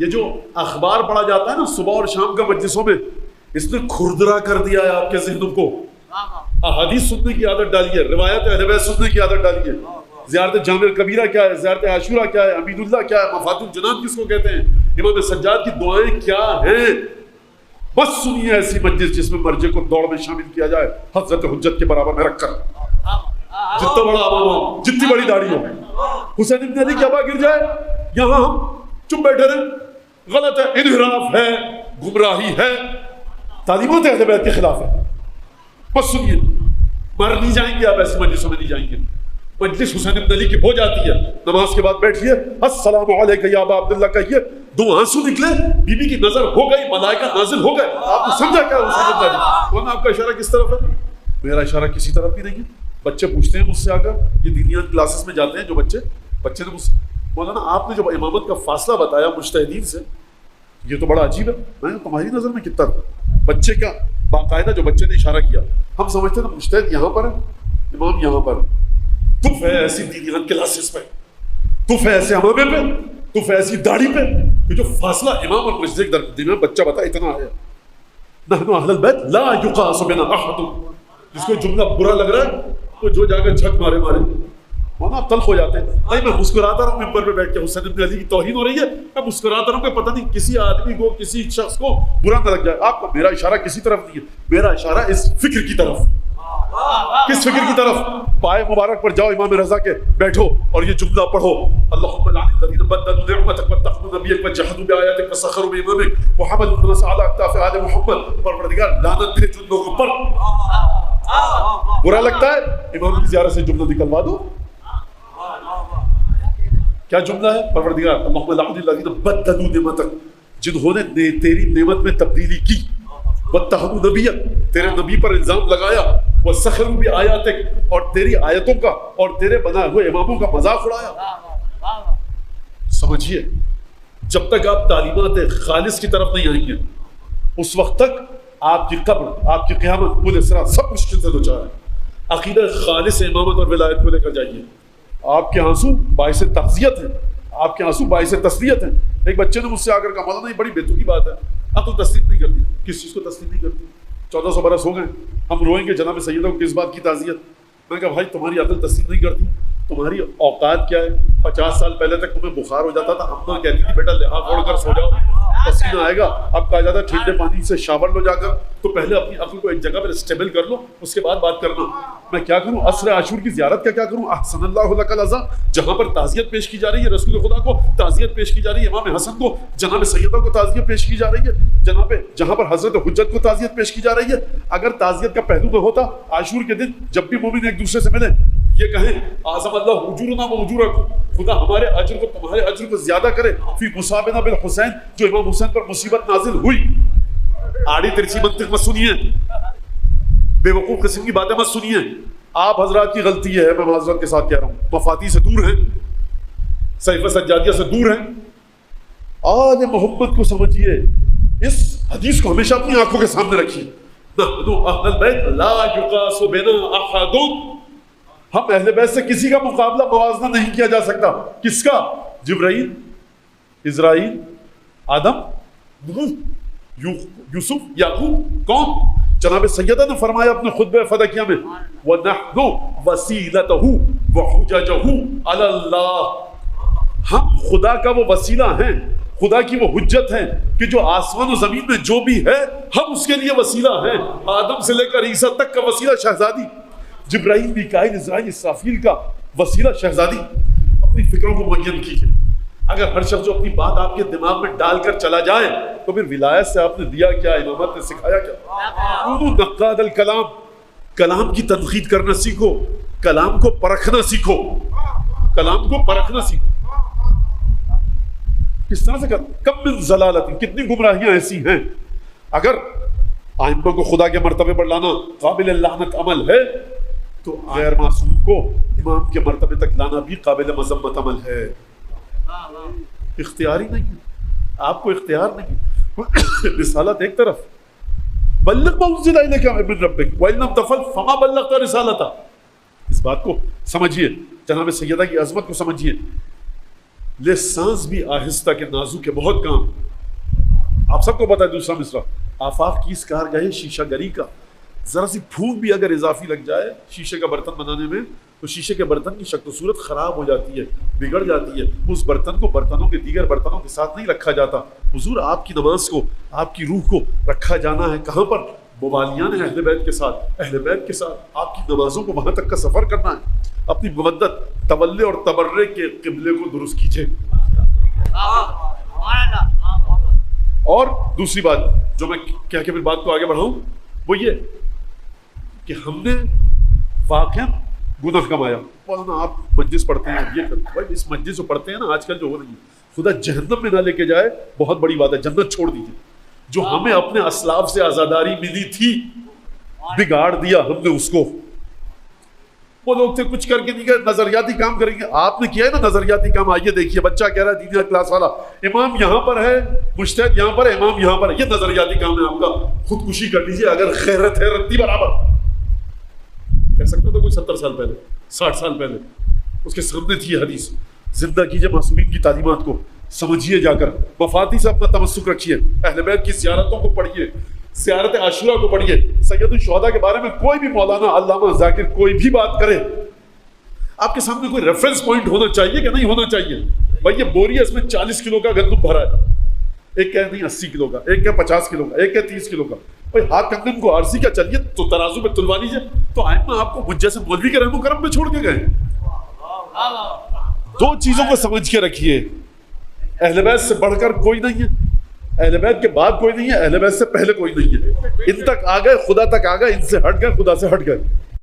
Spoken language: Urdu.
یہ جو اخبار پڑھا جاتا ہے نا صبح اور شام کا مجلسوں میں، اس نے کھردرا کر دیا ہے آپ کے ذہنوں کو. احادیث سننے کی عادت ڈالی ہے، روایت اہل بیت سننے کی عادت ڈالی ہے. زیارت جامع کبیرہ کیا ہے، زیارت عاشورہ کیا ہے، عبید اللہ کیا ہے، مفات الجنان کس کو کہتے ہیں، امام سجاد کی دعائیں کیا ہیں. بس سنیے ایسی مجلس جس میں مرجع کو دوڑ میں شامل کیا جائے، حضرت حجت کے برابر میں رکھ کر، جتنا بڑا امام ہو، جتنی بڑی داڑھی ہو، حسین ابن علی کی ابا گر جائے، یہاں ہم چپ بیٹھے رہے. غلط ہے، انحراف ہے، گمراہی ہے، تعلیمات اہل بیت کے خلاف ہے. بس سنیے، مر نہیں جائیں گے آپ ایسی مجلسوں میں، نہیں جائیں گے. مجلس حسین ابن علی کی ہو جاتی ہے، نماز کے بعد بیٹھیے، السلام علیکم یا ابا عبداللہ کہیے، دو آنسو نکلے، بی بی کی نظر ہو گئی، ملائکہ نازل ہو گئے. آپ نے سمجھا کیا حسین ابن علی؟ ورنہ آپ کا اشارہ کس طرف ہے؟ میرا اشارہ کسی طرف بھی نہیں ہے. بچے پوچھتے ہیں مجھ سے آ کر، یہ دینیات کلاسز میں جاتے ہیں جو بچے نے مجھ سے، مولانا آپ نے جو امامت کا فاصلہ بتایا مجتہدین سے، یہ تو بڑا عجیب ہے. میں تمہاری نظر میں کتنا بچے کیا باقاعدہ جو بچے نے اشارہ کیا، ہم سمجھتے ہیں مجتہد یہاں پر ہے، امام یہاں پر. تف ہے ایسی دینیات کلاسز پہ، تف ہے ایسے امامے پہ، تف ہے ایسی داڑھی پہ کہ جو فاصلہ امام اور مجتہد کے درمیان بچہ بتا اتنا ہے. نحن اہل البیت لا یقاس بنا احد. جس کو جملہ برا لگ رہا ہے وہ جو جا کر جھک مارے وہاں آپ تلخ ہو جاتے ہیں. بھائی میں مسکراتا رہا ہوں ممبر پہ بیٹھ کے، حسین ابن علی کی توہین ہو رہی ہے، میں مسکراتا رہا ہوں کہ پتہ نہیں کسی آدمی کو، کسی شخص کو برا نہ لگ جائے. آپ کا میرا اشارہ کسی طرف نہیں ہے، میرا اشارہ اس فکر کی طرف. کس فکر کی طرف؟ پائے مبارک پر جاؤ امام رضا کے، بیٹھو اور یہ جملہ پڑھو، اللہم لعن الذین بدلوا نعمتک واتخذوا نبیک وجحدوا بآیاتک وسخروا بامامک وحملوا الناس علی اکتاف آل محمد. پروردگار لعنت بھیج ان لوگوں پر. برا لگتا ہے امام کی زیارت سے جملہ نکلوا دو. کیا جملہ ہے؟ پروردگار اللہم لعن الذین بدلوا نعمتک، جنہوں نے تیری نعمت میں تبدیلی کی، واتخذوا نبیک، تیرے نبی پر الزام لگایا، وسخروا بآیاتک، اور تیری آیتوں کا اور تیرے بنائے ہوئے اماموں کا مذاق اڑایا. سمجھیے، جب تک آپ تعلیمات خالص کی طرف نہیں آئیں گے اس وقت تک آپ کی قبر، آپ کی قیامت، پورے سرا سب مشکل سے دوچار ہے. عقیدہ خالص امامت اور ولایت کو لے کر جائیے. آپ کے آنسو باعث تعزیت ہیں، آپ کے آنسو باعث تسلیت ہیں. ایک بچے نے مجھ سے آ کر کہا مولانا یہ بڑی بیتوکی بات ہے، عقل تسلیم نہیں کرتی. کس چیز کو تسلیم نہیں کرتی؟ 1400 برس ہو گئے، ہم روئیں گے جناب سیدہ کو کس بات کی تعزیت؟ میں نے کہا بھائی تمہاری عقل تسلیم نہیں کرتی، تمہاری اوقات کیا ہے؟ 50 سال پہلے تک تمہیں بخار ہو جاتا تھا، ہم تو کہتی تھی بیٹا لحاظ اوڑھ کر سو جاؤ، پسینہ آئے گا. اب کہا جاتا ہے ٹھنڈے پانی سے شاور لو جا کر. تو پہلے اپنی عقل کو ایک جگہ پر اسٹیبل کر لو، اس کے بعد بات کرنا. میں کیا کروں؟ عصر عاشور کی زیارت کیا کروں؟ احسن اللہ لک العزا، جہاں پر تعزیت پیش کی جا رہی ہے، رسول خدا کو تعزیت پیش کی جا رہی ہے، امام حسن کو، جناب سیدہ کو تعزیت پیش کی جا رہی ہے، جہاں پر حضرت حجت کو تعزیت پیش کی جا رہی ہے. اگر تعزیت کا پہلو نہ ہوتا، عاشور کے دن جب بھی مومن ایک دوسرے سے ملے یہ کہیں اعظم اللہ اجورنا و اجورکم، خدا ہمارے اجر کو تمہارے اجر کو زیادہ کرے، فی مصابنا بالحسین، جو امام حسین پر مصیبت نازل ہوئی. آڑی ترچی منطق مت سنیے، بے وقوف قسم کی باتیں مت سنیے. آپ حضرات کی غلطی ہے، میں معذرت کے ساتھ کہہ رہا ہوں، مفاتی سے دور ہیں، صحیفہ سجادیہ سے دور ہیں. آل محمد کو سمجھیے، اس حدیث کو ہمیشہ اپنی آنکھوں کے سامنے رکھیے. نحن اہل البیت لا یقاس بنا احد، ہم اہل بیت سے کسی کا مقابلہ موازنہ نہیں کیا جا سکتا. کس کا؟ جبرائیل، اسرائیل، آدم، یوسف، یعقوب. کون؟ جناب سیدہ نے فرمایا اپنے خطبہ فدکیہ میں، وَنَحْنُ وَسِيلَتَهُ وَحُجَجَهُ عَلَى اللَّهِ، ہم خدا کا وہ وسیلہ ہیں، خدا کی وہ حجت ہیں کہ جو آسمان و زمین میں جو بھی ہے ہم اس کے لیے وسیلہ ہیں. آدم سے لے کر عیسیٰ تک کا وسیلہ شہزادی، جبرائیل، میکائیل، اسرائیل، اسرافیل کا وسیلہ شہزادی. اپنی فکروں کو معین کیجیے. اگر ہر شخص جو اپنی بات آپ کے دماغ میں ڈال کر چلا جائے تو پھر ولایت سے آپ نے دیا کیا، امامت نے سکھایا کیا؟ نقاد الکلام، کلام کی تنقید کرنا سیکھو، کلام کو پرکھنا سیکھو، کلام کو پرکھنا سیکھو. کس طرح سے کم من ضلالت، کتنی گمراہیاں ایسی ہیں. اگر آئمہ کو خدا کے مرتبے پر لانا قابل لعنت عمل ہے تو غیر معصوم کو امام کے مرتبے تک لانا بھی قابل مذمت عمل ہے. اختیاری نہیں ہے، آپ کو اختیار نہیں. رسالت ایک طرف، بلغ ما انزل الیک من ربک وان لم تفعل فما بلغت رسالتہ. اس بات کو سمجھیے، جناب سیدہ کی عظمت کو سمجھیے. لے سانس بھی آہستہ کے نازک ہے بہت کام. آپ سب کو پتا ہے دوسرا مصرع، آفاق کی اس کارگاہ شیشہ گری کا ذرا سی پھونک بھی اگر اضافی لگ جائے شیشے کا برتن بنانے میں تو شیشے کے برتن کی شکل و صورت خراب ہو جاتی ہے، بگڑ جاتی ہے. اس برتن کو برتنوں کے دیگر برتنوں کے ساتھ نہیں رکھا جاتا. حضور آپ کی نماز کو، آپ کی روح کو رکھا جانا ہے کہاں پر؟ موالیان اہل بیت کے ساتھ، اہل بیت کے ساتھ آپ کی نمازوں کو وہاں تک کا سفر کرنا ہے. اپنی مودت، تولے اور تبرے کے قبلے کو درست کیجئے. اور دوسری بات جو میں کہہ کے پھر بات کو آگے بڑھاؤں وہ یہ کہ ہم نے واقعا گناہ کمایا. مولانا آپ مجلس پڑھتے ہیں، یہ بھائی اس مجلس جو پڑھتے ہیں نا آج کل جو ہو رہی ہے، خدا جہنم میں نہ لے کے جائے بہت بڑی بات ہے، جنت چھوڑ دیجیے. جو ہمیں اپنے اسلاف سے آزاداری ملی تھی بگاڑ دیا ہم نے اس کو. وہ لوگ تھے کچھ کر کے نہیں گئے، نظریاتی کام کریں گے. آپ نے کیا ہے نا نظریاتی کام. آئیے دیکھیے بچہ کہہ رہا ہے دینیا کلاس والا امام یہاں پر ہے، مجتہد یہاں پر ہے، امام یہاں پر ہے. یہ نظریاتی کام ہے آپ کا. خودکشی کر لیجیے اگر خیرت ہے رتی برابر. کہہ سکتا تھا کوئی 70 سال پہلے، 60 سال پہلے اس کے سامنے تھی حدیث. زندہ کیجیے معصومین کی تعلیمات کو، سمجھیے جا کر، وفاتی سے اپنا تمسک رکھیے، اہل بیت کی زیارتوں کو پڑھیے، زیارت عاشورہ کو پڑھیے. سید الشہداء کے بارے میں کوئی بھی مولانا علامہ ذاکر کوئی بھی بات کرے آپ کے سامنے کوئی ریفرنس پوائنٹ ہونا چاہیے کہ نہیں ہونا چاہیے. بھائی یہ بوری ہے اس میں 40 کلو کا گندم بھرا ہے، ایک کہ نہیں 80 کلو کا، ایک کہ 50 کلو کا، ایک کہ 30 کلو کا. بھائی ہاتھ کنگن کو عارضی کا چلیے تو ترازو میں تلوا لیجیے. تو آئمہ آپ کو مجھ جیسے مولوی کے رحم و کرم پہ چھوڑ کے گئے. دو چیزوں کو سمجھ کے رکھیے، اہل بیت سے بڑھ کر کوئی نہیں ہے، اہل بیت کے بعد کوئی نہیں ہے، اہل بیت سے پہلے کوئی نہیں ہے. ان تک آ گئے خدا تک آ گئے، ان سے ہٹ گئے خدا سے ہٹ گئے.